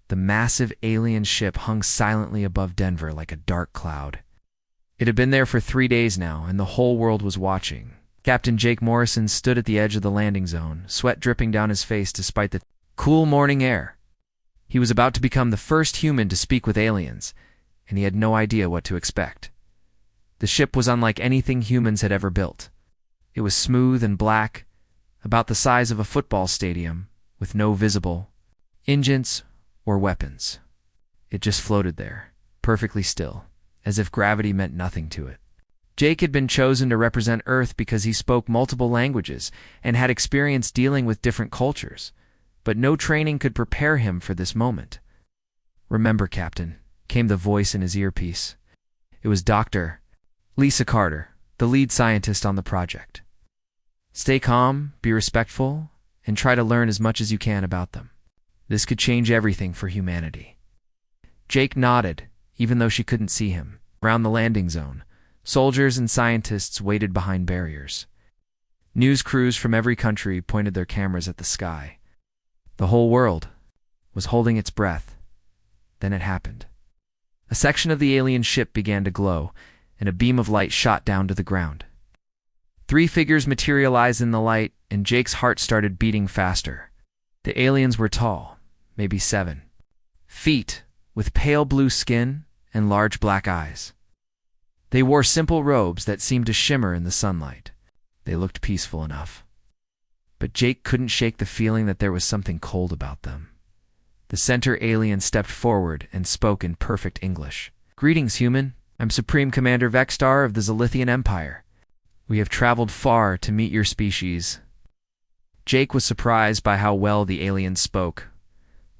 The massive alien ship hung silently above Denver like a dark cloud. It had been there for 3 days now, and the whole world was watching. Captain Jake Morrison stood at the edge of the landing zone, sweat dripping down his face despite the cool morning air. He was about to become the first human to speak with aliens, and he had no idea what to expect. The ship was unlike anything humans had ever built. It was smooth and black, about the size of a football stadium, with no visible engines or weapons. It just floated there, perfectly still, as if gravity meant nothing to it. Jake had been chosen to represent Earth because he spoke multiple languages and had experience dealing with different cultures, but no training could prepare him for this moment. "Remember, Captain," came the voice in his earpiece. It was Dr. Lisa Carter, the lead scientist on the project. "Stay calm, be respectful, and try to learn as much as you can about them. This could change everything for humanity." Jake nodded, even though she couldn't see him. Around the landing zone, soldiers and scientists waited behind barriers. News crews from every country pointed their cameras at the sky. The whole world was holding its breath. Then it happened. A section of the alien ship began to glow, and a beam of light shot down to the ground. 3 figures materialized in the light, and Jake's heart started beating faster. The aliens were tall, maybe 7 feet, with pale blue skin and large black eyes. They wore simple robes that seemed to shimmer in the sunlight. They looked peaceful enough. But Jake couldn't shake the feeling that there was something cold about them. The center alien stepped forward and spoke in perfect English. "Greetings, human. I'm Supreme Commander Vexstar of the Zilithian Empire. We have traveled far to meet your species." Jake was surprised by how well the alien spoke.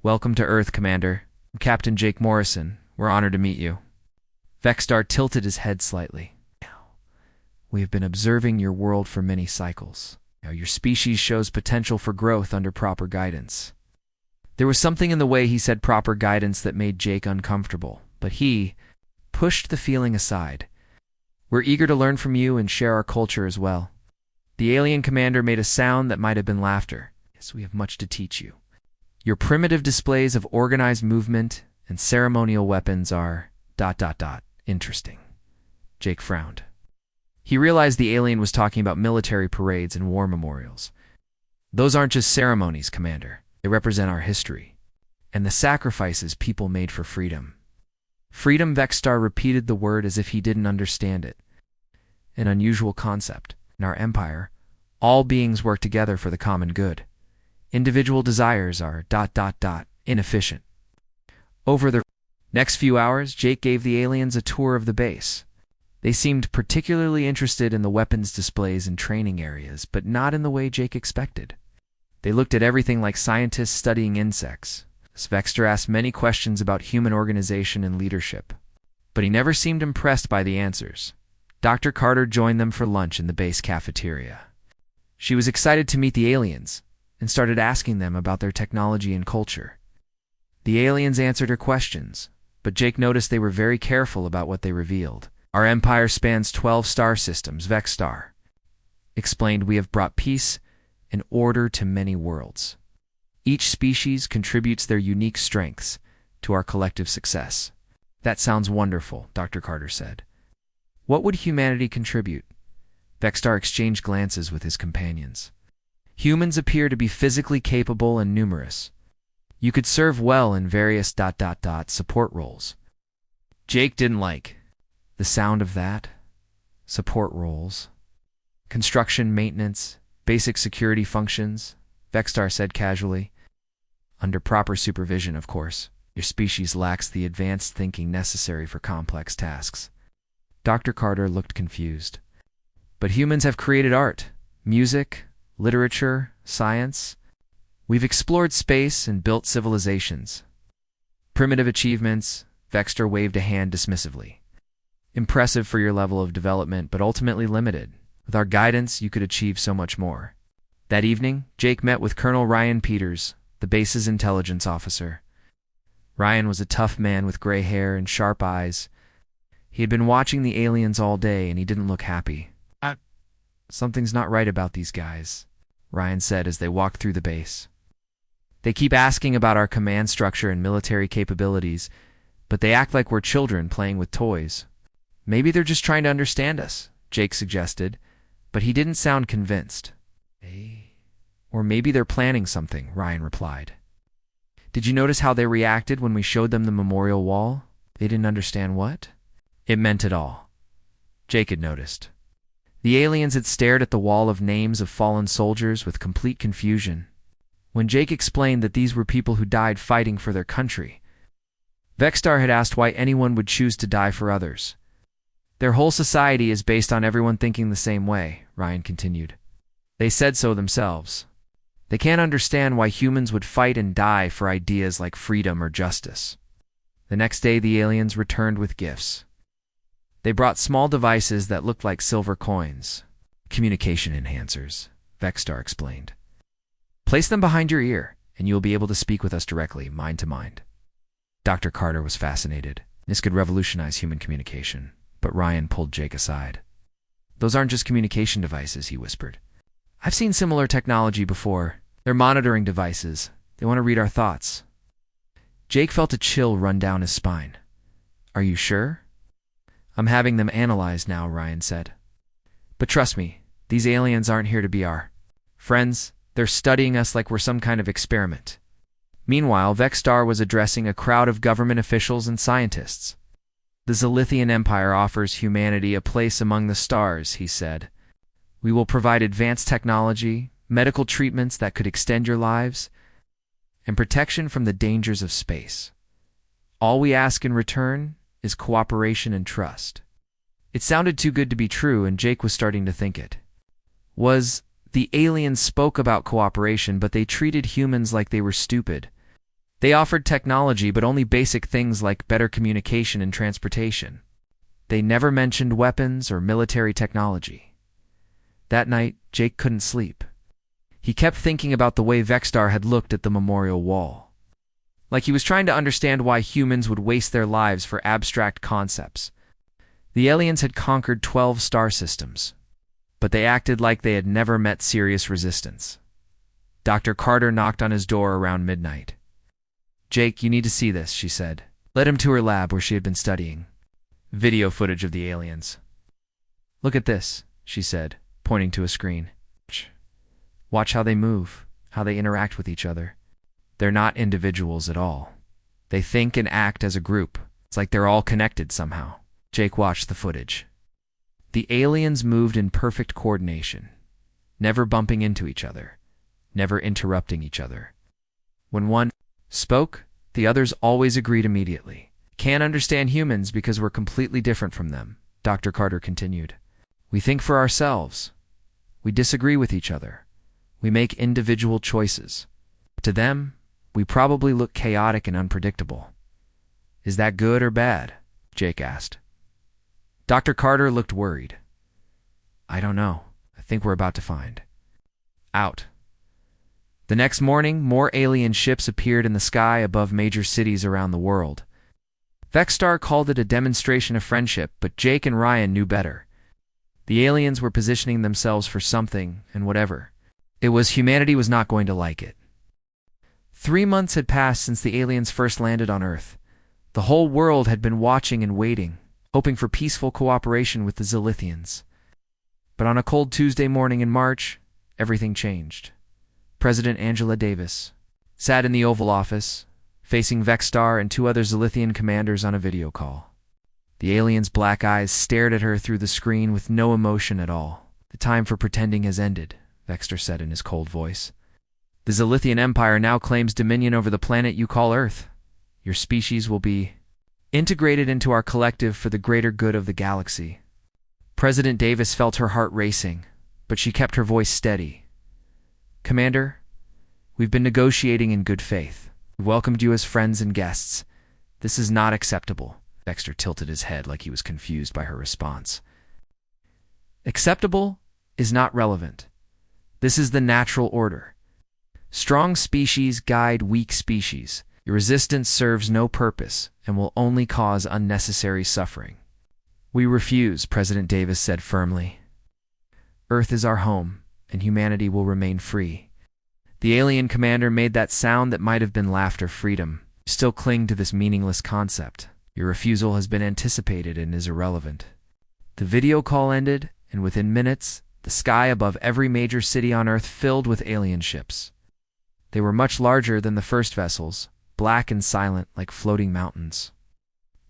"Welcome to Earth, Commander. I'm Captain Jake Morrison. We're honored to meet you." Vexstar tilted his head slightly. "We have been observing your world for many cycles. Your species shows potential for growth under proper guidance." There was something in the way he said proper guidance that made Jake uncomfortable, but he pushed the feeling aside. "We're eager to learn from you and share our culture as well." The alien commander made a sound that might have been laughter. "Yes, we have much to teach you. Your primitive displays of organized movement and ceremonial weapons are ... interesting." Jake frowned. He realized the alien was talking about military parades and war memorials. "Those aren't just ceremonies, Commander. They represent our history and the sacrifices people made for freedom." Freedom, Vexstar repeated the word as if he didn't understand it. "An unusual concept. In our empire, all beings work together for the common good. Individual desires are ... inefficient." Over the next few hours, Jake gave the aliens a tour of the base. They seemed particularly interested in the weapons displays and training areas, but not in the way Jake expected. They looked at everything like scientists studying insects. Vexstar asked many questions about human organization and leadership, but he never seemed impressed by the answers. Dr. Carter joined them for lunch in the base cafeteria. She was excited to meet the aliens and started asking them about their technology and culture. The aliens answered her questions, but Jake noticed they were very careful about what they revealed. "Our empire spans 12 star systems," Vexstar explained. "We have brought peace and order to many worlds. Each species contributes their unique strengths to our collective success." "That sounds wonderful," Dr. Carter said. "What would humanity contribute?" Vexstar exchanged glances with his companions. "Humans appear to be physically capable and numerous. You could serve well in various ... support roles." Jake didn't like the sound of that. Support roles. "Construction, maintenance, basic security functions," Vexstar said casually. "Under proper supervision, of course. Your species lacks the advanced thinking necessary for complex tasks." Dr. Carter looked confused. "But humans have created art, music, literature, science. We've explored space and built civilizations." "Primitive achievements," Vexstar waved a hand dismissively. "Impressive for your level of development, but ultimately limited. With our guidance, you could achieve so much more." That evening, Jake met with Colonel Ryan Peters, the base's intelligence officer. Ryan was a tough man with gray hair and sharp eyes. He had been watching the aliens all day, and he didn't look happy. "Something's not right about these guys," Ryan said as they walked through the base. They keep asking about our command structure and military capabilities, but they act like we're children playing with toys. Maybe they're just trying to understand us, Jake suggested, but he didn't sound convinced. Or maybe they're planning something, Ryan replied. Did you notice how they reacted when we showed them the memorial wall? They didn't understand what? It meant it all. Jake had noticed. The aliens had stared at the wall of names of fallen soldiers with complete confusion. When Jake explained that these were people who died fighting for their country, Vexstar had asked why anyone would choose to die for others. Their whole society is based on everyone thinking the same way, Ryan continued. They said so themselves. They can't understand why humans would fight and die for ideas like freedom or justice. The next day, the aliens returned with gifts. They brought small devices that looked like silver coins. Communication enhancers, Vexstar explained. Place them behind your ear, and you will be able to speak with us directly, mind to mind. Dr. Carter was fascinated. This could revolutionize human communication, but Ryan pulled Jake aside. Those aren't just communication devices, he whispered. I've seen similar technology before. They're monitoring devices. They want to read our thoughts. Jake felt a chill run down his spine. Are you sure? I'm having them analyzed now, Ryan said. But trust me, these aliens aren't here to be our friends. They're studying us like we're some kind of experiment. Meanwhile, Vexstar was addressing a crowd of government officials and scientists. The Zilithian Empire offers humanity a place among the stars, he said. We will provide advanced technology, medical treatments that could extend your lives, and protection from the dangers of space. All we ask in return is cooperation and trust. It sounded too good to be true, and Jake was starting to think it was. The aliens spoke about cooperation, but they treated humans like they were stupid. They offered technology, but only basic things like better communication and transportation. They never mentioned weapons or military technology. That night, Jake couldn't sleep. He kept thinking about the way Vexstar had looked at the memorial wall. Like he was trying to understand why humans would waste their lives for abstract concepts. The aliens had conquered 12 star systems, but they acted like they had never met serious resistance. Dr. Carter knocked on his door around midnight. Jake, you need to see this, she said. Led him to her lab where she had been studying. Video footage of the aliens. Look at this, she said, pointing to a screen. Watch how they move, how they interact with each other. They're not individuals at all. They think and act as a group. It's like they're all connected somehow. Jake watched the footage. The aliens moved in perfect coordination, never bumping into each other, never interrupting each other. When one spoke, the others always agreed immediately. Can't understand humans because we're completely different from them, Dr. Carter continued. We think for ourselves. We disagree with each other. We make individual choices. To them, we probably look chaotic and unpredictable. Is that good or bad? Jake asked. Dr. Carter looked worried. I don't know. I think we're about to find out. The next morning, more alien ships appeared in the sky above major cities around the world. Vexstar called it a demonstration of friendship, but Jake and Ryan knew better. The aliens were positioning themselves for something, and whatever it was, humanity was not going to like it. 3 months had passed since the aliens first landed on Earth. The whole world had been watching and waiting, hoping for peaceful cooperation with the Zilithians. But on a cold Tuesday morning in March, everything changed. President Angela Davis sat in the Oval Office, facing Vexstar and 2 other Zilithian commanders on a video call. The aliens' black eyes stared at her through the screen with no emotion at all. The time for pretending has ended, Vexstar said in his cold voice. The Zilithian Empire now claims dominion over the planet you call Earth. Your species will be integrated into our collective for the greater good of the galaxy. President Davis felt her heart racing, but she kept her voice steady. Commander, we've been negotiating in good faith. We welcomed you as friends and guests. This is not acceptable. Vexstar tilted his head like he was confused by her response. Acceptable is not relevant. This is the natural order. Strong species guide weak species. Your resistance serves no purpose and will only cause unnecessary suffering. We refuse, President Davis said firmly. Earth is our home, and humanity will remain free. The alien commander made that sound that might have been laughter. Freedom. You still cling to this meaningless concept. Your refusal has been anticipated and is irrelevant. The video call ended, and within minutes, the sky above every major city on Earth filled with alien ships. They were much larger than the first vessels, black and silent like floating mountains.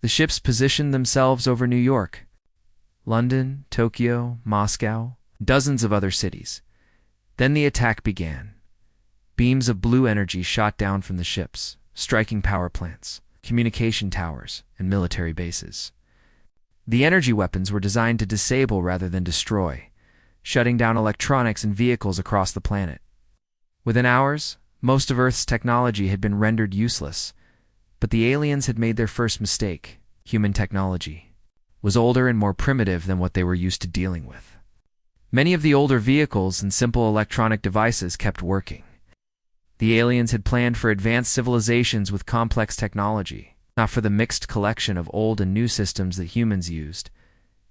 The ships positioned themselves over New York, London, Tokyo, Moscow, dozens of other cities. Then the attack began. Beams of blue energy shot down from the ships, striking power plants, communication towers, and military bases. The energy weapons were designed to disable rather than destroy, shutting down electronics and vehicles across the planet. Within hours, most of Earth's technology had been rendered useless, but the aliens had made their first mistake. Human technology was older and more primitive than what they were used to dealing with. Many of the older vehicles and simple electronic devices kept working. The aliens had planned for advanced civilizations with complex technology, not for the mixed collection of old and new systems that humans used.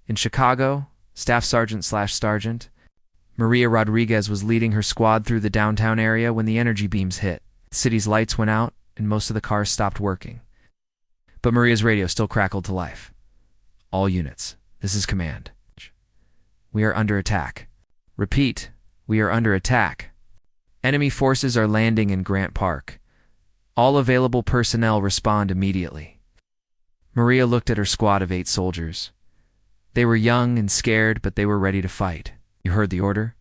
In Chicago, Staff Sergeant/Sergeant Maria Rodriguez was leading her squad through the downtown area when the energy beams hit. The city's lights went out, and most of the cars stopped working. But Maria's radio still crackled to life. All units, this is command. We are under attack. Repeat, we are under attack. Enemy forces are landing in Grant Park. All available personnel respond immediately. Maria looked at her squad of 8 soldiers. They were young and scared, but they were ready to fight. You heard the order?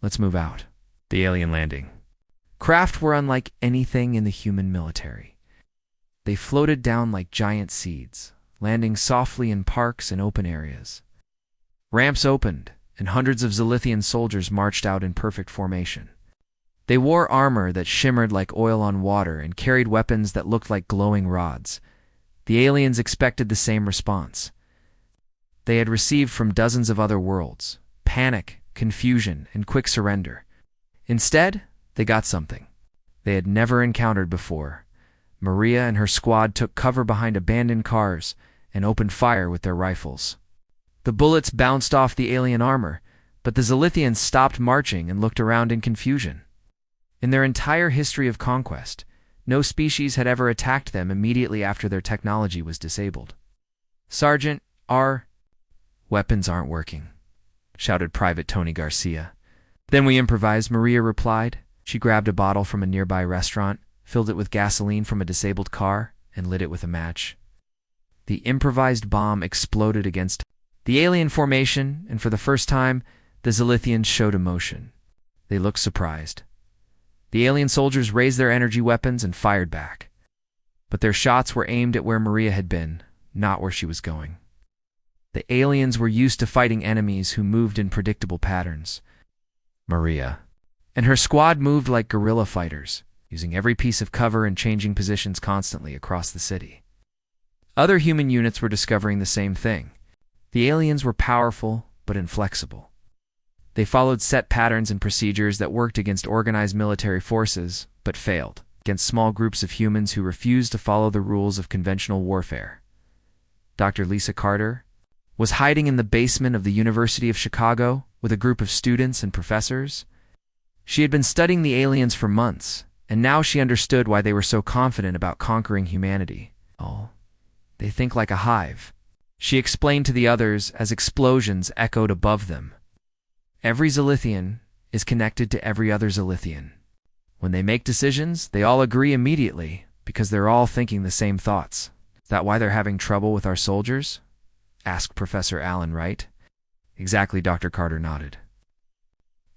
Let's move out. The alien landing. Craft were unlike anything in the human military. They floated down like giant seeds, landing softly in parks and open areas. Ramps opened, and hundreds of Zilithian soldiers marched out in perfect formation. They wore armor that shimmered like oil on water and carried weapons that looked like glowing rods. The aliens expected the same response. They had received from dozens of other worlds: panic, confusion, and quick surrender. Instead, they got something they had never encountered before. Maria and her squad took cover behind abandoned cars and opened fire with their rifles. The bullets bounced off the alien armor, but the Zilithians stopped marching and looked around in confusion. In their entire history of conquest, no species had ever attacked them immediately after their technology was disabled. Sergeant, our weapons aren't working, shouted Private Tony Garcia. Then we improvised, Maria replied. She grabbed a bottle from a nearby restaurant, filled it with gasoline from a disabled car, and lit it with a match. The improvised bomb exploded against the alien formation, and for the first time, the Zilithians showed emotion. They looked surprised. The alien soldiers raised their energy weapons and fired back. But their shots were aimed at where Maria had been, not where she was going. The aliens were used to fighting enemies who moved in predictable patterns. Maria and her squad moved like guerrilla fighters, using every piece of cover and changing positions constantly across the city. Other human units were discovering the same thing. The aliens were powerful but inflexible. They followed set patterns and procedures that worked against organized military forces, but failed against small groups of humans who refused to follow the rules of conventional warfare. Dr. Lisa Carter was hiding in the basement of the University of Chicago with a group of students and professors. She had been studying the aliens for months, and now she understood why they were so confident about conquering humanity. Oh, they think like a hive, she explained to the others as explosions echoed above them. Every Zilithian is connected to every other Zilithian. When they make decisions, they all agree immediately because they're all thinking the same thoughts. Is that why they're having trouble with our soldiers? Asked Professor Alan Wright. Exactly, Dr. Carter nodded.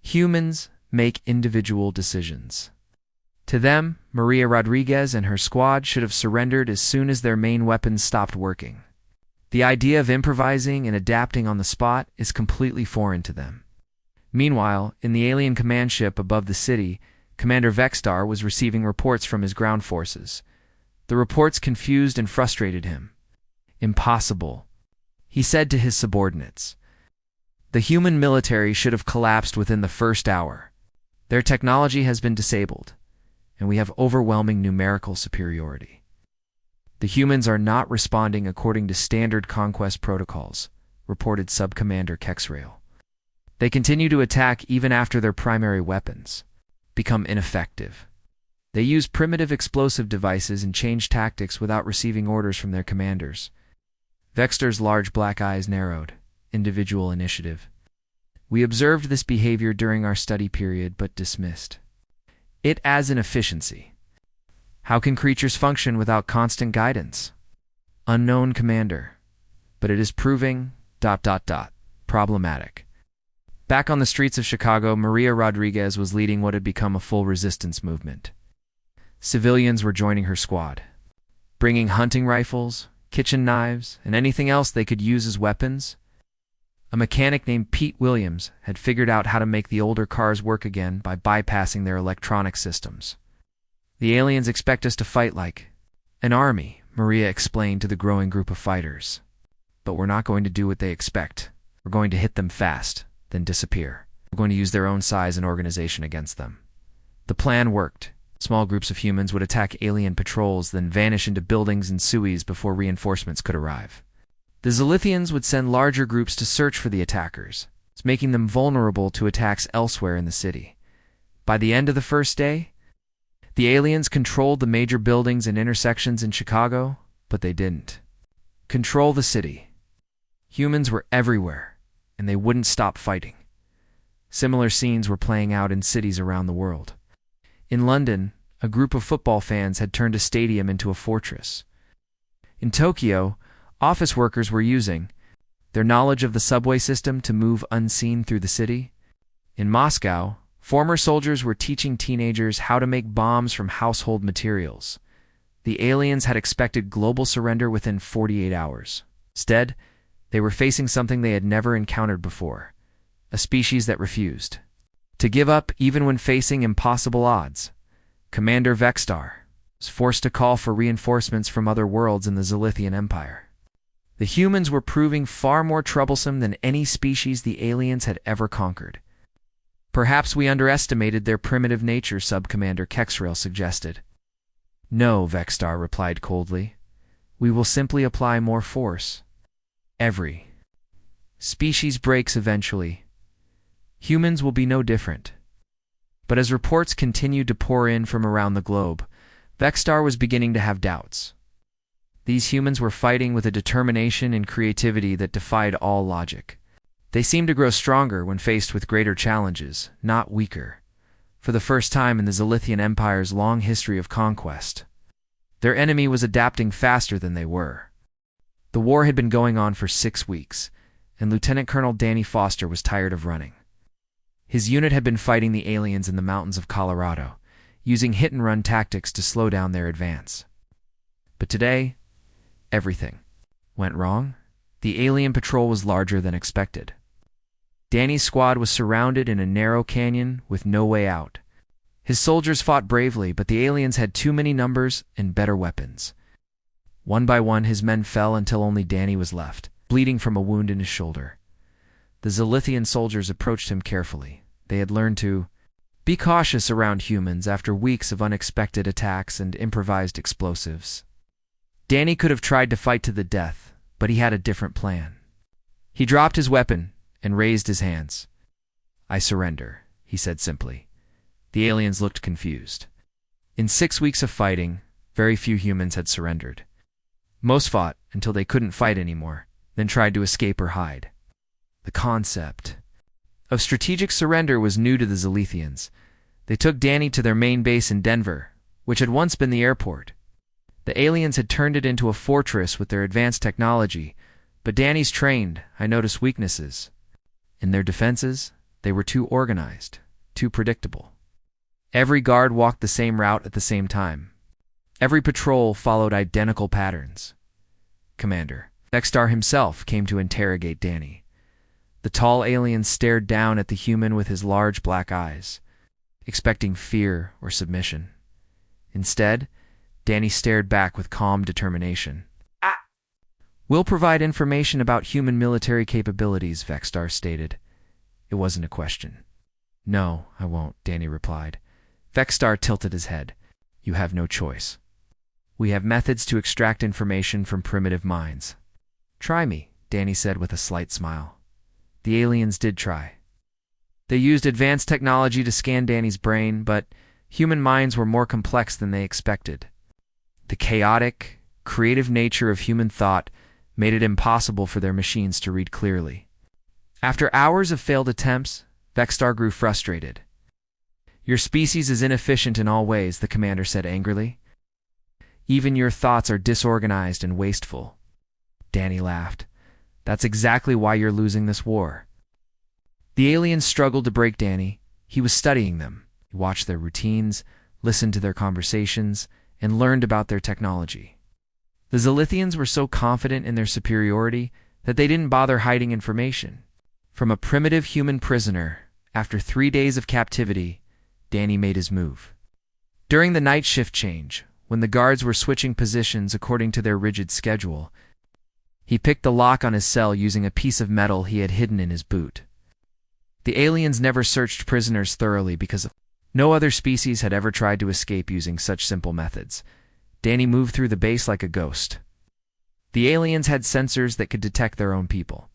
Humans make individual decisions. To them, Maria Rodriguez and her squad should have surrendered as soon as their main weapons stopped working. The idea of improvising and adapting on the spot is completely foreign to them. Meanwhile, in the alien command ship above the city, Commander Vexstar was receiving reports from his ground forces. The reports confused and frustrated him. Impossible, he said to his subordinates. The human military should have collapsed within the first hour. Their technology has been disabled, and we have overwhelming numerical superiority. The humans are not responding according to standard conquest protocols, reported Subcommander Kexrail. They continue to attack even after their primary weapons. become ineffective. They use primitive explosive devices and change tactics without receiving orders from their commanders. Vextar's large black eyes narrowed. Individual initiative. We observed this behavior during our study period, but dismissed it as inefficiency. How can creatures function without constant guidance? Unknown commander. But it is proving ... problematic. Back on the streets of Chicago, Maria Rodriguez was leading what had become a full resistance movement. Civilians were joining her squad, bringing hunting rifles, kitchen knives, and anything else they could use as weapons. A mechanic named Pete Williams had figured out how to make the older cars work again by bypassing their electronic systems. The aliens expect us to fight like an army, Maria explained to the growing group of fighters. But we're not going to do what they expect. We're going to hit them fast, then disappear. We're going to use their own size and organization against them. The plan worked. Small groups of humans would attack alien patrols, then vanish into buildings and sewees before reinforcements could arrive. The Zilithians would send larger groups to search for the attackers, making them vulnerable to attacks elsewhere in the city. By the end of the first day, the aliens controlled the major buildings and intersections in Chicago, but they didn't control the city. Humans were everywhere, and they wouldn't stop fighting. Similar scenes were playing out in cities around the world. In London, a group of football fans had turned a stadium into a fortress. In Tokyo, office workers were using their knowledge of the subway system to move unseen through the city. In Moscow, former soldiers were teaching teenagers how to make bombs from household materials. The aliens had expected global surrender within 48 hours. Instead, they were facing something they had never encountered before, a species that refused to give up even when facing impossible odds. Commander Vextar was forced to call for reinforcements from other worlds in the Zilithian Empire. The humans were proving far more troublesome than any species the aliens had ever conquered. Perhaps we underestimated their primitive nature, Subcommander Kexrail suggested. No, Vextar replied coldly. We will simply apply more force. Every species breaks eventually. Humans will be no different. But as reports continued to pour in from around the globe, Vextar was beginning to have doubts. These humans were fighting with a determination and creativity that defied all logic. They seemed to grow stronger when faced with greater challenges, not weaker. For the first time in the Zilithian Empire's long history of conquest, their enemy was adapting faster than they were. The war had been going on for 6 weeks, and Lieutenant Colonel Danny Foster was tired of running. His unit had been fighting the aliens in the mountains of Colorado, using hit-and-run tactics to slow down their advance. But today, everything went wrong. The alien patrol was larger than expected. Danny's squad was surrounded in a narrow canyon with no way out. His soldiers fought bravely, but the aliens had too many numbers and better weapons. One by one, his men fell until only Danny was left, bleeding from a wound in his shoulder. The Zilithian soldiers approached him carefully. They had learned to be cautious around humans after weeks of unexpected attacks and improvised explosives. Danny could have tried to fight to the death, but he had a different plan. He dropped his weapon and raised his hands. I surrender, he said simply. The aliens looked confused. In 6 weeks of fighting, very few humans had surrendered. Most fought until they couldn't fight anymore, then tried to escape or hide. The concept of strategic surrender was new to the Zilithians. They took Danny to their main base in Denver, which had once been the airport. The aliens had turned it into a fortress with their advanced technology, but Danny's trained. I noticed weaknesses. In their defenses, they were too organized, too predictable. Every guard walked the same route at the same time. Every patrol followed identical patterns. Commander Vextar himself came to interrogate Danny. The tall alien stared down at the human with his large black eyes, expecting fear or submission. Instead, Danny stared back with calm determination. We'll provide information about human military capabilities, Vextar stated. It wasn't a question. No, I won't, Danny replied. Vextar tilted his head. You have no choice. We have methods to extract information from primitive minds. Try me, Danny said with a slight smile. The aliens did try. They used advanced technology to scan Danny's brain, but human minds were more complex than they expected. The chaotic, creative nature of human thought made it impossible for their machines to read clearly. After hours of failed attempts, Vexstar grew frustrated. "Your species is inefficient in all ways," the commander said angrily. "Even your thoughts are disorganized and wasteful." Danny laughed. "That's exactly why you're losing this war." The aliens struggled to break Danny. He was studying them. He watched their routines, listened to their conversations, and learned about their technology. The Zilithians were so confident in their superiority that they didn't bother hiding information. From a primitive human prisoner, after 3 days of captivity, Danny made his move. During the night shift change, when the guards were switching positions according to their rigid schedule, he picked the lock on his cell using a piece of metal he had hidden in his boot. The aliens never searched prisoners thoroughly because no other species had ever tried to escape using such simple methods. Danny moved through the base like a ghost. The aliens had sensors that could detect their own people,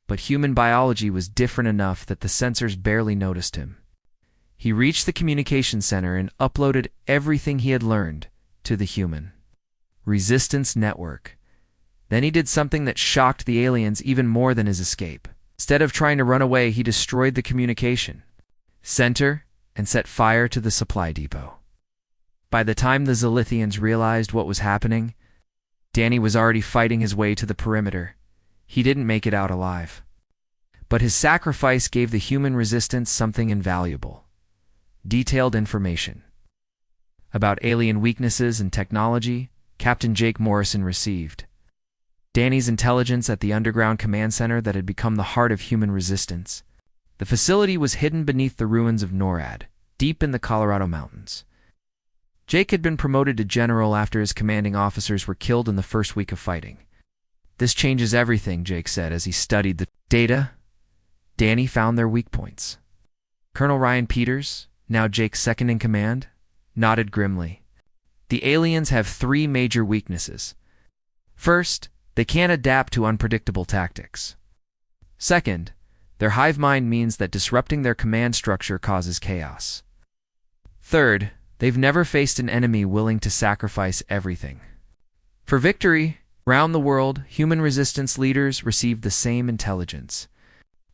but human biology was different enough that the sensors barely noticed him. He reached the communication center and uploaded everything he had learned to the human resistance network. Then he did something that shocked the aliens even more than his escape. Instead of trying to run away, he destroyed the communication center and set fire to the supply depot. By the time the Zilithians realized what was happening, Danny was already fighting his way to the perimeter. He didn't make it out alive. But his sacrifice gave the human resistance something invaluable: detailed information. About alien weaknesses and technology, Captain Jake Morrison received. Danny's intelligence at the underground command center that had become the heart of human resistance. The facility was hidden beneath the ruins of NORAD, deep in the Colorado mountains. Jake had been promoted to general after his commanding officers were killed in the first week of fighting. "This changes everything," Jake said as he studied the data. Danny found their weak points. Colonel Ryan Peters, now Jake's second in command, nodded grimly. "The aliens have 3 major weaknesses. First, they can't adapt to unpredictable tactics. Second, their hive mind means that disrupting their command structure causes chaos. Third, they've never faced an enemy willing to sacrifice everything." For victory, around the world, human resistance leaders received the same intelligence.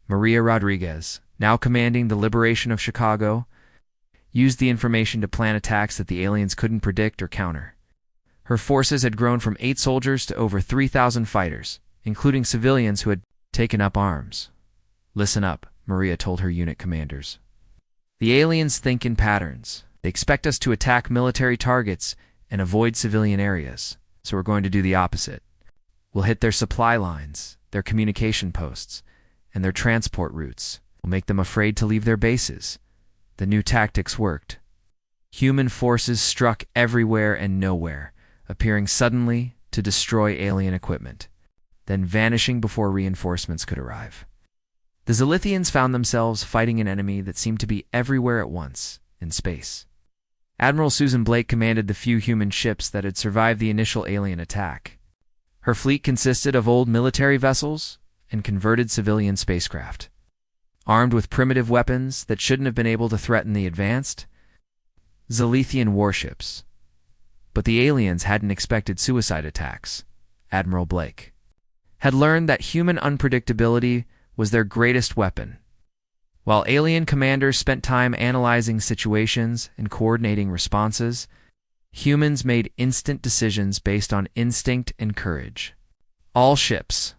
Maria Rodriguez, now commanding the liberation of Chicago, used the information to plan attacks that the aliens couldn't predict or counter. Her forces had grown from 8 soldiers to over 3,000 fighters, including civilians who had taken up arms. "Listen up," Maria told her unit commanders. "The aliens think in patterns. They expect us to attack military targets and avoid civilian areas, so we're going to do the opposite. We'll hit their supply lines, their communication posts, and their transport routes. We'll make them afraid to leave their bases." The new tactics worked. Human forces struck everywhere and nowhere, appearing suddenly to destroy alien equipment, then vanishing before reinforcements could arrive. The Zilithians found themselves fighting an enemy that seemed to be everywhere at once, in space. Admiral Susan Blake commanded the few human ships that had survived the initial alien attack. Her fleet consisted of old military vessels and converted civilian spacecraft, armed with primitive weapons that shouldn't have been able to threaten the advanced Zilithian warships. But the aliens hadn't expected suicide attacks. Admiral Blake had learned that human unpredictability was their greatest weapon. While alien commanders spent time analyzing situations and coordinating responses, humans made instant decisions based on instinct and courage. "All ships.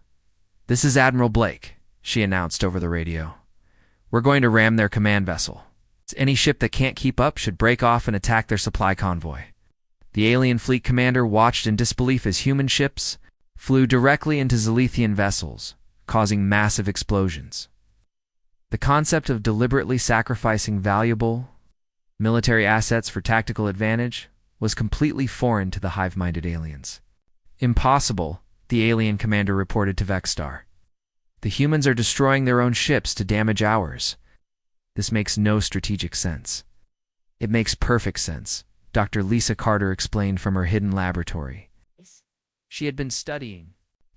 This is Admiral Blake," she announced over the radio. "We're going to ram their command vessel. Any ship that can't keep up should break off and attack their supply convoy." The alien fleet commander watched in disbelief as human ships flew directly into Zilithian vessels, causing massive explosions. The concept of deliberately sacrificing valuable military assets for tactical advantage was completely foreign to the hive-minded aliens. "Impossible," the alien commander reported to Vexstar. "The humans are destroying their own ships to damage ours. This makes no strategic sense." "It makes perfect sense," Dr. Lisa Carter explained from her hidden laboratory. She had been studying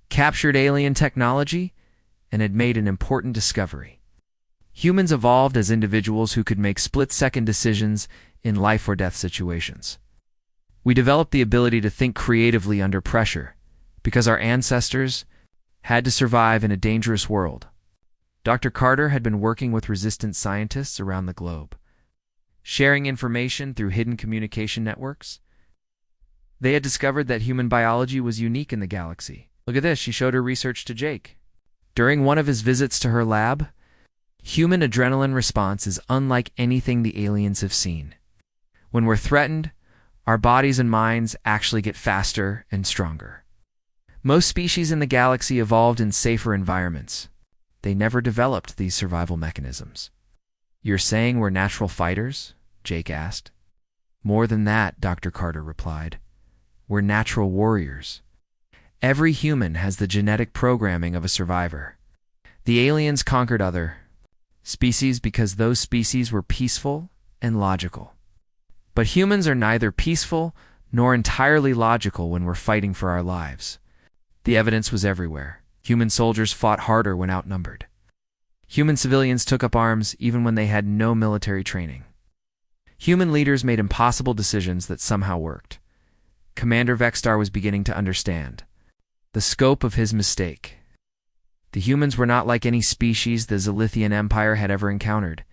captured alien technology and had made an important discovery. Humans evolved as individuals who could make split-second decisions in life-or-death situations. We developed the ability to think creatively under pressure because our ancestors had to survive in a dangerous world. Dr. Carter had been working with resistance scientists around the globe, sharing information through hidden communication networks. They had discovered that human biology was unique in the galaxy. Look at this, she showed her research to Jake. During one of his visits to her lab, human adrenaline response is unlike anything the aliens have seen. When we're threatened, our bodies and minds actually get faster and stronger. Most species in the galaxy evolved in safer environments. They never developed these survival mechanisms. You're saying we're natural fighters? Jake asked. More than that, Dr. Carter replied. We're natural warriors. Every human has the genetic programming of a survivor. The aliens conquered other species because those species were peaceful and logical. But humans are neither peaceful nor entirely logical when we're fighting for our lives. The evidence was everywhere. Human soldiers fought harder when outnumbered. Human civilians took up arms even when they had no military training. Human leaders made impossible decisions that somehow worked. Commander Vexstar was beginning to understand the scope of his mistake. The humans were not like any species the Zilithian Empire had ever encountered.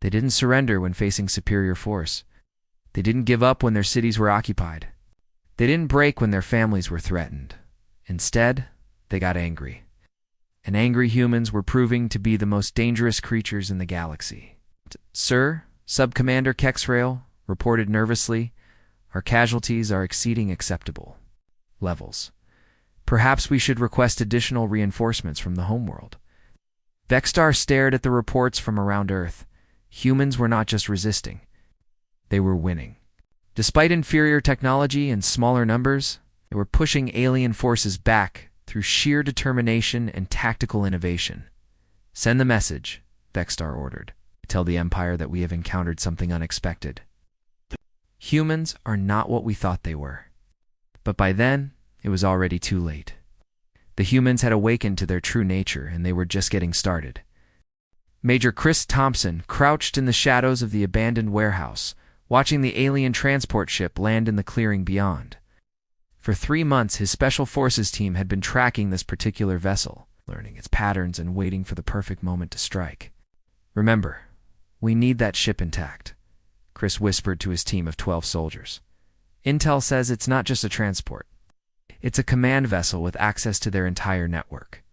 They didn't surrender when facing superior force. They didn't give up when their cities were occupied. They didn't break when their families were threatened. Instead, they got angry. And angry humans were proving to be the most dangerous creatures in the galaxy. Sir, Sub-Commander Kexrail reported nervously, our casualties are exceeding acceptable levels. Perhaps we should request additional reinforcements from the homeworld. Vexstar stared at the reports from around Earth. Humans were not just resisting. They were winning. Despite inferior technology and smaller numbers, they were pushing alien forces back through sheer determination and tactical innovation. Send the message, Vexstar ordered. Tell the Empire that we have encountered something unexpected. Humans are not what we thought they were. But by then, it was already too late. The humans had awakened to their true nature, and they were just getting started. Major Chris Thompson crouched in the shadows of the abandoned warehouse, watching the alien transport ship land in the clearing beyond. For 3 months, his Special Forces team had been tracking this particular vessel, learning its patterns and waiting for the perfect moment to strike. Remember, we need that ship intact, Chris whispered to his team of 12 soldiers. Intel says it's not just a transport. It's a command vessel with access to their entire network.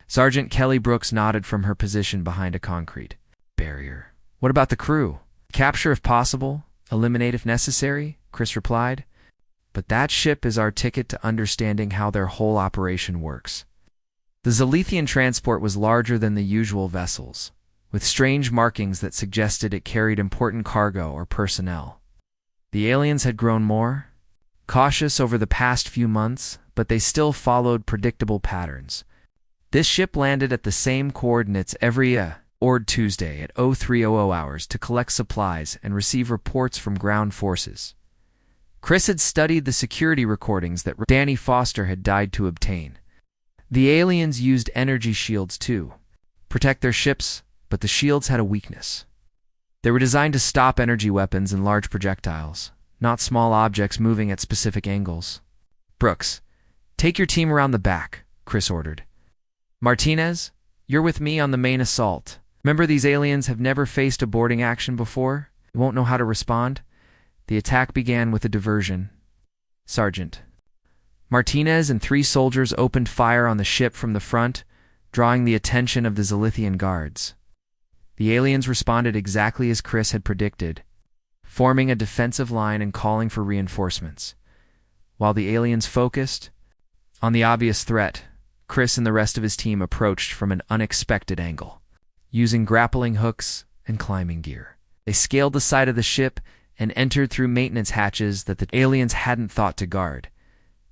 Sergeant Kelly Brooks nodded from her position behind a concrete barrier. What about the crew? Capture if possible, eliminate if necessary, Chris replied. But that ship is our ticket to understanding how their whole operation works. The Zilithian transport was larger than the usual vessels, with strange markings that suggested it carried important cargo or personnel. The aliens had grown more cautious over the past few months, but they still followed predictable patterns. This ship landed at the same coordinates every Ord Tuesday at 0300 hours to collect supplies and receive reports from ground forces. Chris had studied the security recordings that Danny Foster had died to obtain. The aliens used energy shields to protect their ships, but the shields had a weakness. They were designed to stop energy weapons and large projectiles, not small objects moving at specific angles. Brooks, take your team around the back, Chris ordered. Martinez, you're with me on the main assault. Remember, these aliens have never faced a boarding action before. They won't know how to respond. The attack began with a diversion. Sergeant. Martinez and 3 soldiers opened fire on the ship from the front, drawing the attention of the Zilithian guards. The aliens responded exactly as Chris had predicted, forming a defensive line and calling for reinforcements. While the aliens focused on the obvious threat, Chris and the rest of his team approached from an unexpected angle. Using grappling hooks and climbing gear, they scaled the side of the ship and entered through maintenance hatches that the aliens hadn't thought to guard.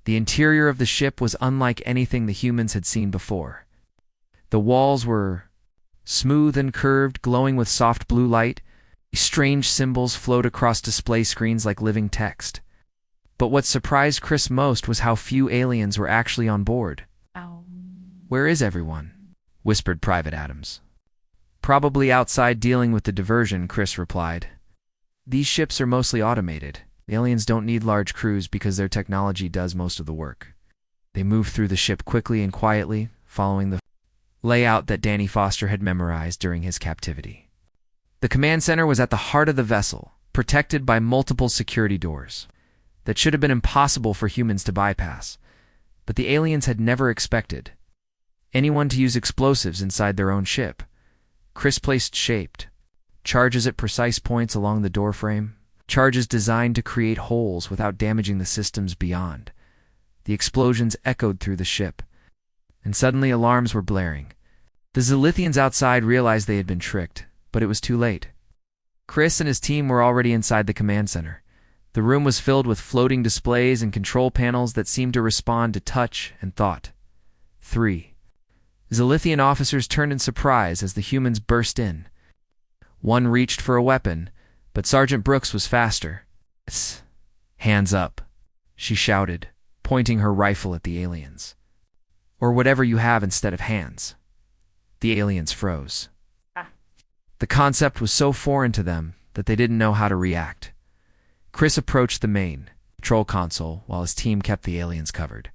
The interior of the ship was unlike anything the humans had seen before. The walls were smooth and curved, glowing with soft blue light. Strange symbols flowed across display screens like living text. But what surprised Chris most was how few aliens were actually on board. Ow. "Where is everyone?" whispered Private Adams. Probably outside dealing with the diversion, Chris replied. These ships are mostly automated. The aliens don't need large crews because their technology does most of the work. They move through the ship quickly and quietly, following the layout that Danny Foster had memorized during his captivity. The command center was at the heart of the vessel, protected by multiple security doors that should have been impossible for humans to bypass, but the aliens had never expected anyone to use explosives inside their own ship. Chris placed shaped charges at precise points along the doorframe, charges designed to create holes without damaging the systems beyond. The explosions echoed through the ship, and suddenly alarms were blaring. The Zilithians outside realized they had been tricked, but it was too late. Chris and his team were already inside the command center. The room was filled with floating displays and control panels that seemed to respond to touch and thought. 3 Zilithian officers turned in surprise as the humans burst in. One reached for a weapon, but Sergeant Brooks was faster. "Hands up," she shouted, pointing her rifle at the aliens. "Or whatever you have instead of hands." The aliens froze. The concept was so foreign to them that they didn't know how to react. Chris approached the main control console while his team kept the aliens covered.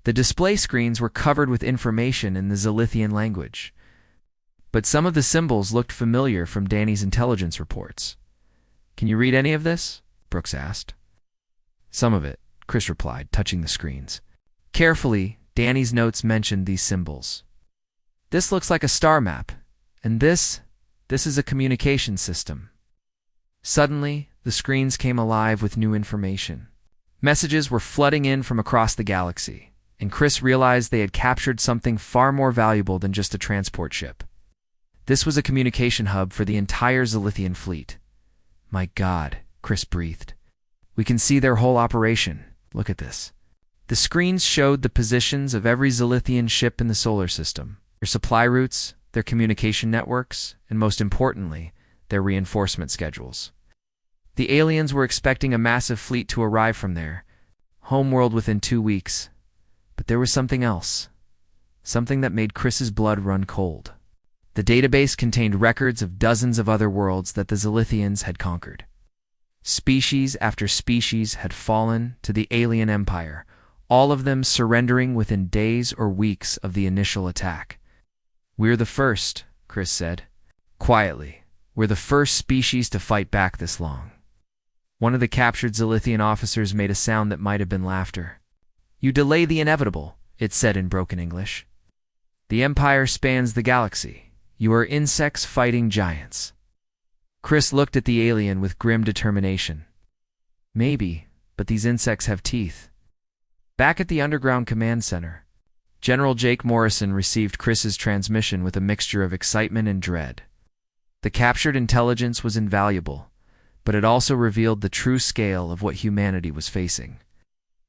The display screens were covered with information in the Zilithian language, but some of the symbols looked familiar from Danny's intelligence reports. "Can you read any of this?" Brooks asked. "Some of it," Chris replied, touching the screens. Carefully, Danny's notes mentioned these symbols. "This looks like a star map, and this is a communication system." Suddenly, the screens came alive with new information. Messages were flooding in from across the galaxy, and Chris realized they had captured something far more valuable than just a transport ship. This was a communication hub for the entire Zilithian fleet. "My God," Chris breathed. "We can see their whole operation. Look at this." The screens showed the positions of every Zilithian ship in the solar system, their supply routes, their communication networks, and most importantly, their reinforcement schedules. The aliens were expecting a massive fleet to arrive from their homeworld within 2 weeks. But there was something else. Something that made Chris's blood run cold. The database contained records of dozens of other worlds that the Zilithians had conquered. Species after species had fallen to the alien empire, all of them surrendering within days or weeks of the initial attack. "We're the first," Chris said. Quietly, "we're the first species to fight back this long." One of the captured Zilithian officers made a sound that might have been laughter. "You delay the inevitable," it said in broken English. "The Empire spans the galaxy. You are insects fighting giants." Chris looked at the alien with grim determination. "Maybe, but these insects have teeth." Back at the underground command center, General Jake Morrison received Chris's transmission with a mixture of excitement and dread. The captured intelligence was invaluable, but it also revealed the true scale of what humanity was facing.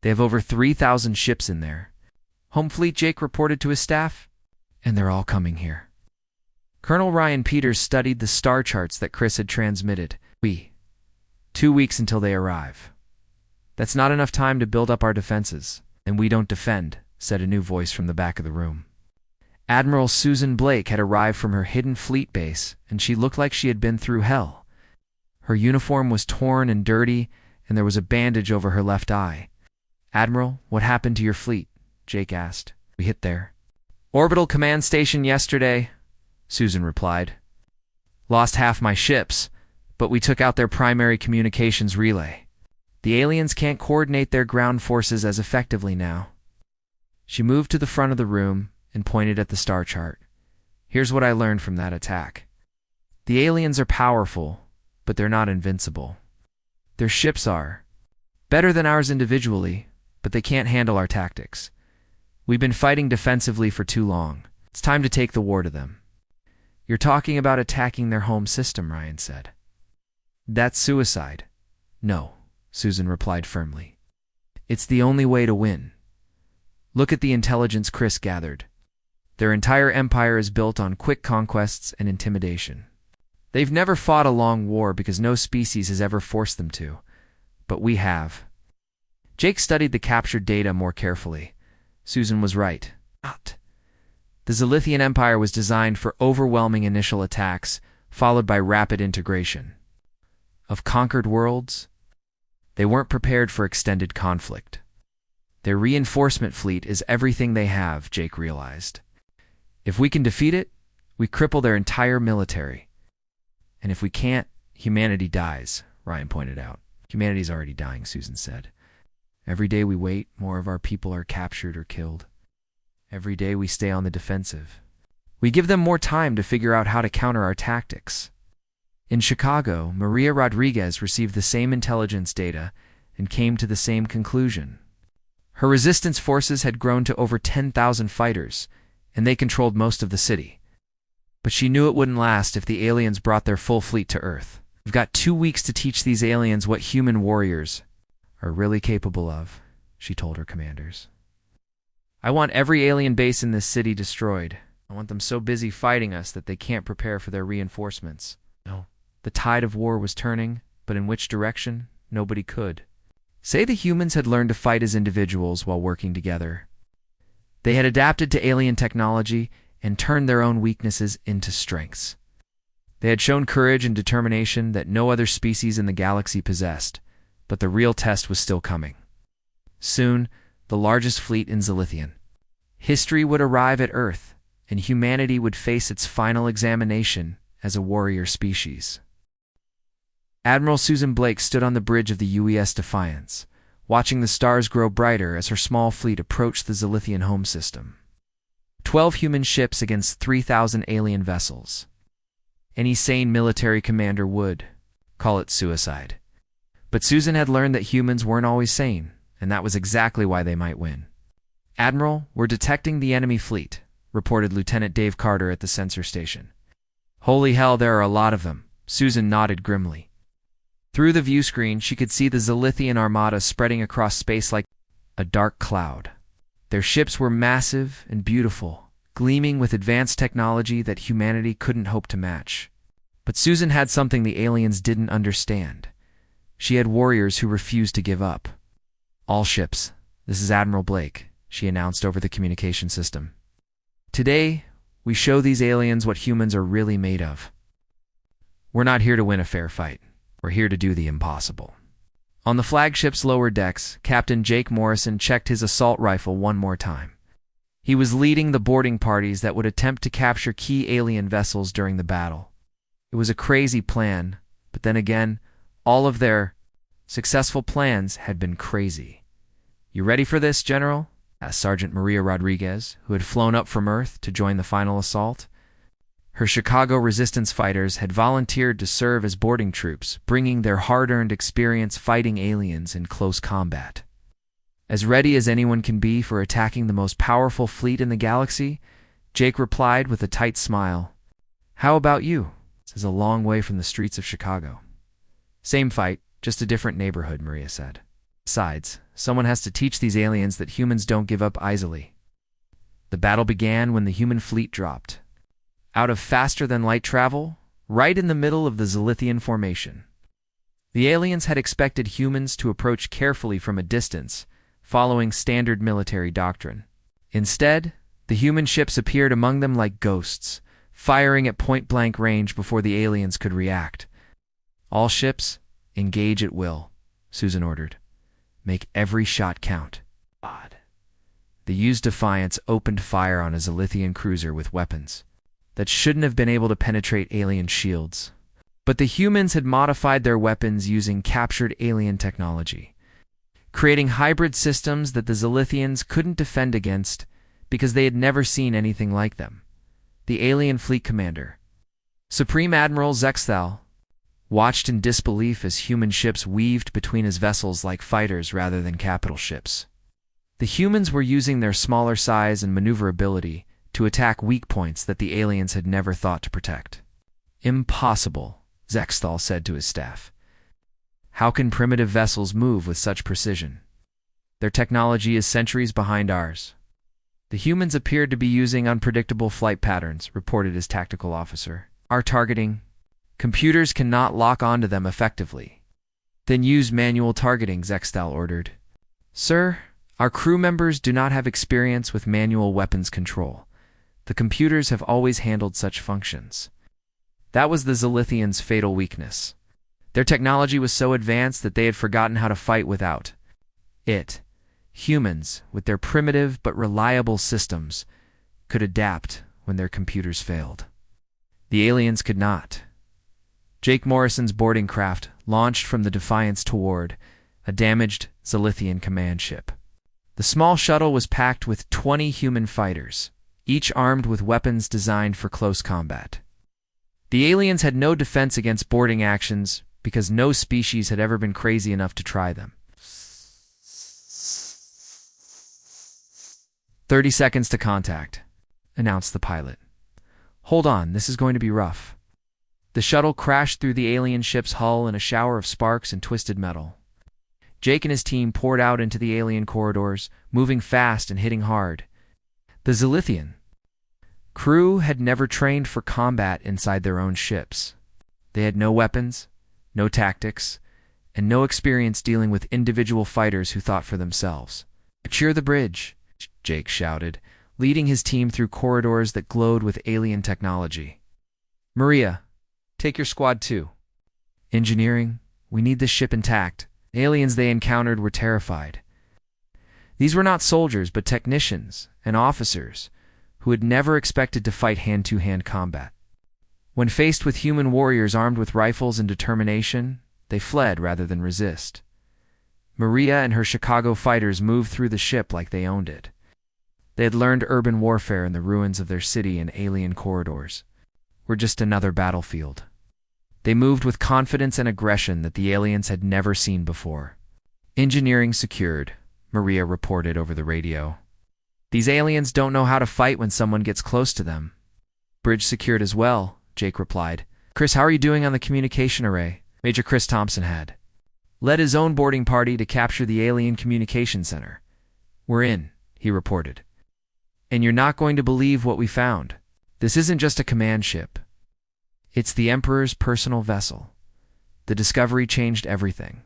"They have over 3,000 ships in there." "Home fleet," Jake reported to his staff. "And they're all coming here." Colonel Ryan Peters studied the star charts that Chris had transmitted. 2 weeks until they arrive. That's not enough time to build up our defenses, and we don't defend," said a new voice from the back of the room. Admiral Susan Blake had arrived from her hidden fleet base, and she looked like she had been through hell. Her uniform was torn and dirty, and there was a bandage over her left eye. "Admiral, what happened to your fleet?" Jake asked. "We hit their orbital command station yesterday," Susan replied. "Lost half my ships, but we took out their primary communications relay. The aliens can't coordinate their ground forces as effectively now." She moved to the front of the room and pointed at the star chart. "Here's what I learned from that attack. The aliens are powerful, but they're not invincible. Their ships are better than ours individually, but they can't handle our tactics. We've been fighting defensively for too long. It's time to take the war to them." "You're talking about attacking their home system," Ryan said. "That's suicide." "No," Susan replied firmly. "It's the only way to win. Look at the intelligence Chris gathered. Their entire empire is built on quick conquests and intimidation. They've never fought a long war because no species has ever forced them to, but we have." Jake studied the captured data more carefully. Susan was right. The The Zilithian Empire was designed for overwhelming initial attacks, followed by rapid integration. Of conquered worlds, they weren't prepared for extended conflict. Their reinforcement fleet is everything they have, Jake realized. If we can defeat it, we cripple their entire military. And if we can't, humanity dies, Ryan pointed out. Humanity's already dying, Susan said. Every day we wait, more of our people are captured or killed. Every day we stay on the defensive. We give them more time to figure out how to counter our tactics. In Chicago, Maria Rodriguez received the same intelligence data and came to the same conclusion. Her resistance forces had grown to over 10,000 fighters, and they controlled most of the city. But she knew it wouldn't last if the aliens brought their full fleet to Earth. We've got 2 weeks to teach these aliens what human warriors are really capable of, she told her commanders. I want every alien base in this city destroyed. I want them so busy fighting us that they can't prepare for their reinforcements. No. The tide of war was turning, but in which direction? Nobody could. Say the humans had learned to fight as individuals while working together. They had adapted to alien technology and turned their own weaknesses into strengths. They had shown courage and determination that no other species in the galaxy possessed, but the real test was still coming. Soon, the largest fleet in Zilithian. History would arrive at Earth, and humanity would face its final examination as a warrior species. Admiral Susan Blake stood on the bridge of the UES Defiance, watching the stars grow brighter as her small fleet approached the Zilithian home system. 12 human ships against 3,000 alien vessels. Any sane military commander would call it suicide. But Susan had learned that humans weren't always sane, and that was exactly why they might win. Admiral, we're detecting the enemy fleet, reported Lieutenant Dave Carter at the sensor station. Holy hell, there are a lot of them, Susan nodded grimly. Through the view screen, she could see the Zilithian armada spreading across space like a dark cloud. Their ships were massive and beautiful, gleaming with advanced technology that humanity couldn't hope to match. But Susan had something the aliens didn't understand. She had warriors who refused to give up. All ships, this is Admiral Blake, she announced over the communication system. Today, we show these aliens what humans are really made of. We're not here to win a fair fight. We're here to do the impossible. On the flagship's lower decks, Captain Jake Morrison checked his assault rifle one more time. He was leading the boarding parties that would attempt to capture key alien vessels during the battle. It was a crazy plan, but then again, all of their successful plans had been crazy. You ready for this, General? Asked Sergeant Maria Rodriguez, who had flown up from Earth to join the final assault. Her Chicago resistance fighters had volunteered to serve as boarding troops, bringing their hard-earned experience fighting aliens in close combat. As ready as anyone can be for attacking the most powerful fleet in the galaxy, Jake replied with a tight smile. How about you? This is a long way from the streets of Chicago. Same fight, just a different neighborhood, Maria said. Besides, someone has to teach these aliens that humans don't give up easily. The battle began when the human fleet dropped. Out of faster-than-light travel, right in the middle of the Zilithian formation. The aliens had expected humans to approach carefully from a distance, following standard military doctrine. Instead, the human ships appeared among them like ghosts, firing at point-blank range before the aliens could react. All ships, engage at will, Susan ordered. Make every shot count. Odd. The UES Defiance opened fire on a Zilithian cruiser with weapons that shouldn't have been able to penetrate alien shields. But the humans had modified their weapons using captured alien technology, creating hybrid systems that the Zilithians couldn't defend against because they had never seen anything like them. The alien fleet commander, Supreme Admiral Zexthal, watched in disbelief as human ships weaved between his vessels like fighters rather than capital ships. The humans were using their smaller size and maneuverability to attack weak points that the aliens had never thought to protect. Impossible, Zexthal said to his staff. How can primitive vessels move with such precision? Their technology is centuries behind ours. The humans appeared to be using unpredictable flight patterns, reported his tactical officer. Our targeting. Computers cannot lock onto them effectively. Then use manual targeting, Zexthal ordered. Sir, our crew members do not have experience with manual weapons control. The computers have always handled such functions. That was the Zilithians' fatal weakness. Their technology was so advanced that they had forgotten how to fight without it. Humans, with their primitive but reliable systems, could adapt when their computers failed. The aliens could not. Jake Morrison's boarding craft launched from the Defiance toward a damaged Zilithian command ship. The small shuttle was packed with 20 human fighters, each armed with weapons designed for close combat. The aliens had no defense against boarding actions because no species had ever been crazy enough to try them. 30 seconds to contact, announced the pilot. Hold on, this is going to be rough. The shuttle crashed through the alien ship's hull in a shower of sparks and twisted metal. Jake and his team poured out into the alien corridors, moving fast and hitting hard. The Zilithian crew had never trained for combat inside their own ships. They had no weapons, no tactics, and no experience dealing with individual fighters who thought for themselves. "Secure the bridge," Jake shouted, leading his team through corridors that glowed with alien technology. "Maria, take your squad too. Engineering, we need this ship intact." The aliens they encountered were terrified. These were not soldiers, but technicians and officers who had never expected to fight hand-to-hand combat. When faced with human warriors armed with rifles and determination, they fled rather than resist. Maria and her Chicago fighters moved through the ship like they owned it. They had learned urban warfare in the ruins of their city and alien corridors. Were just another battlefield. They moved with confidence and aggression that the aliens had never seen before. "Engineering secured," Maria reported over the radio. "These aliens don't know how to fight when someone gets close to them." "Bridge secured as well," Jake replied. "Chris, how are you doing on the communication array?" Major Chris Thompson had led his own boarding party to capture the alien communication center. "We're in," he reported. "And you're not going to believe what we found. This isn't just a command ship. It's the Emperor's personal vessel. The discovery changed everything."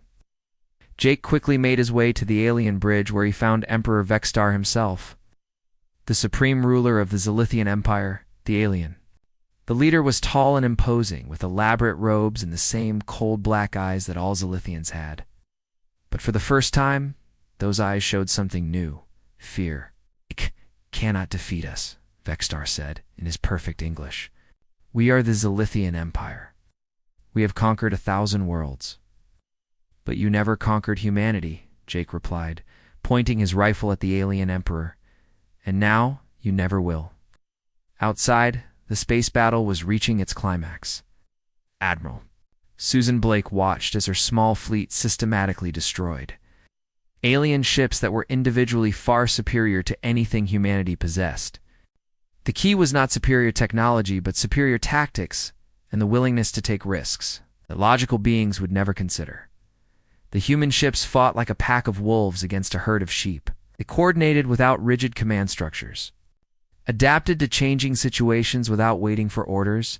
Jake quickly made his way to the alien bridge where he found Emperor Vexstar himself, the supreme ruler of the Zilithian Empire, the alien. The leader was tall and imposing, with elaborate robes and the same cold black eyes that all Zilithians had. But for the first time, those eyes showed something new: fear. "You cannot defeat us," Vexstar said in his perfect English. "We are the Zilithian Empire. We have conquered 1,000 worlds." "But you never conquered humanity," Jake replied, pointing his rifle at the alien emperor. "And now you never will." Outside, the space battle was reaching its climax. Admiral Susan Blake watched as her small fleet systematically destroyed alien ships that were individually far superior to anything humanity possessed. The key was not superior technology, but superior tactics and the willingness to take risks that logical beings would never consider. The human ships fought like a pack of wolves against a herd of sheep. They coordinated without rigid command structures, adapted to changing situations without waiting for orders,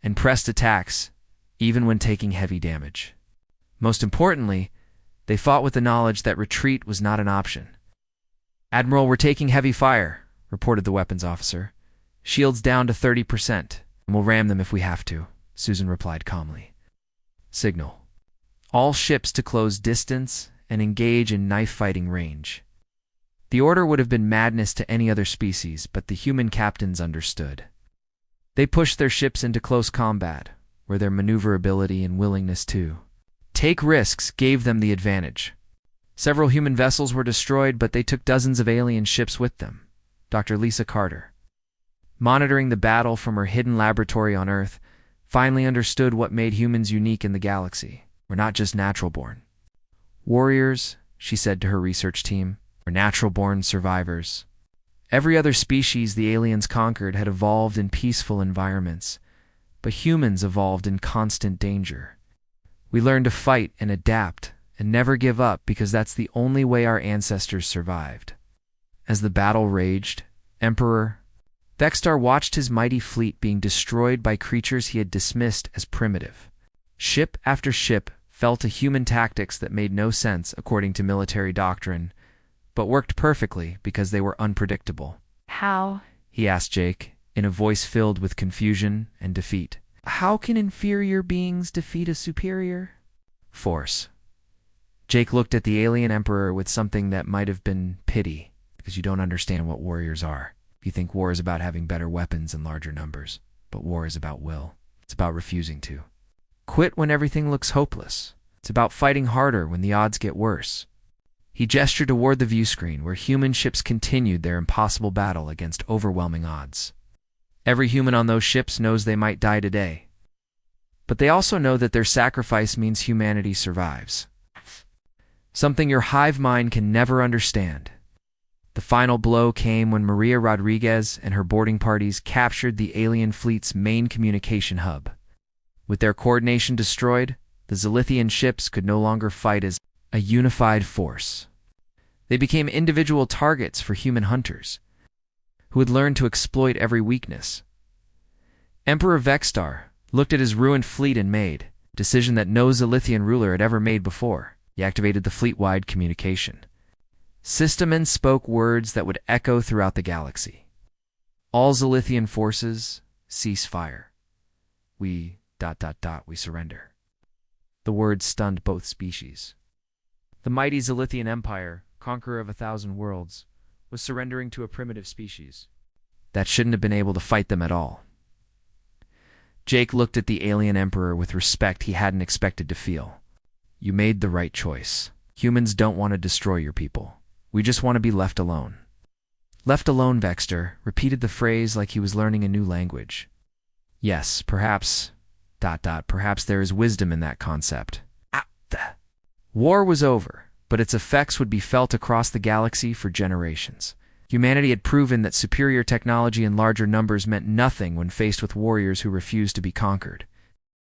and pressed attacks even when taking heavy damage. Most importantly, they fought with the knowledge that retreat was not an option. "Admiral, we're taking heavy fire," reported the weapons officer. "Shields down to 30%, and we'll ram them if we have to," Susan replied calmly. "Signal all ships to close distance and engage in knife-fighting range." The order would have been madness to any other species, but the human captains understood. They pushed their ships into close combat, where their maneuverability and willingness to take risks gave them the advantage. Several human vessels were destroyed, but they took dozens of alien ships with them. Dr. Lisa Carter, monitoring the battle from her hidden laboratory on Earth, finally understood what made humans unique in the galaxy. "We're not just natural-born warriors," she said to her research team. "We're natural-born survivors." Every other species the aliens conquered had evolved in peaceful environments, but humans evolved in constant danger. We learned to fight and adapt and never give up because that's the only way our ancestors survived. As the battle raged, Emperor Vexstar watched his mighty fleet being destroyed by creatures he had dismissed as primitive. Ship after ship fell to human tactics that made no sense according to military doctrine, but worked perfectly because they were unpredictable. "How?" he asked Jake, in a voice filled with confusion and defeat. How can inferior beings defeat a superior force? Jake looked at the alien emperor with something that might have been pity, because you don't understand what warriors are. You think war is about having better weapons and larger numbers, but war is about will. It's about refusing to quit when everything looks hopeless. It's about fighting harder when the odds get worse. He gestured toward the view screen where human ships continued their impossible battle against overwhelming odds. Every human on those ships knows they might die today, but they also know that their sacrifice means humanity survives. Something your hive mind can never understand. The final blow came when Maria Rodriguez and her boarding parties captured the alien fleet's main communication hub. With their coordination destroyed, the Zilithian ships could no longer fight as a unified force. They became individual targets for human hunters, who had learned to exploit every weakness. Emperor Vexstar looked at his ruined fleet and made a decision that no Zilithian ruler had ever made before. He activated the fleet-wide communication system and spoke words that would echo throughout the galaxy. All Zilithian forces, cease fire. We surrender. The words stunned both species. The mighty Zilithian Empire, conqueror of 1,000 worlds, was surrendering to a primitive species that shouldn't have been able to fight them at all. Jake looked at the alien emperor with respect he hadn't expected to feel. You made the right choice. Humans don't want to destroy your people. We just want to be left alone. Left alone, Vexter repeated the phrase like he was learning a new language. Yes, perhaps there is wisdom in that concept. War was over, but its effects would be felt across the galaxy for generations. Humanity had proven that superior technology and larger numbers meant nothing when faced with warriors who refused to be conquered.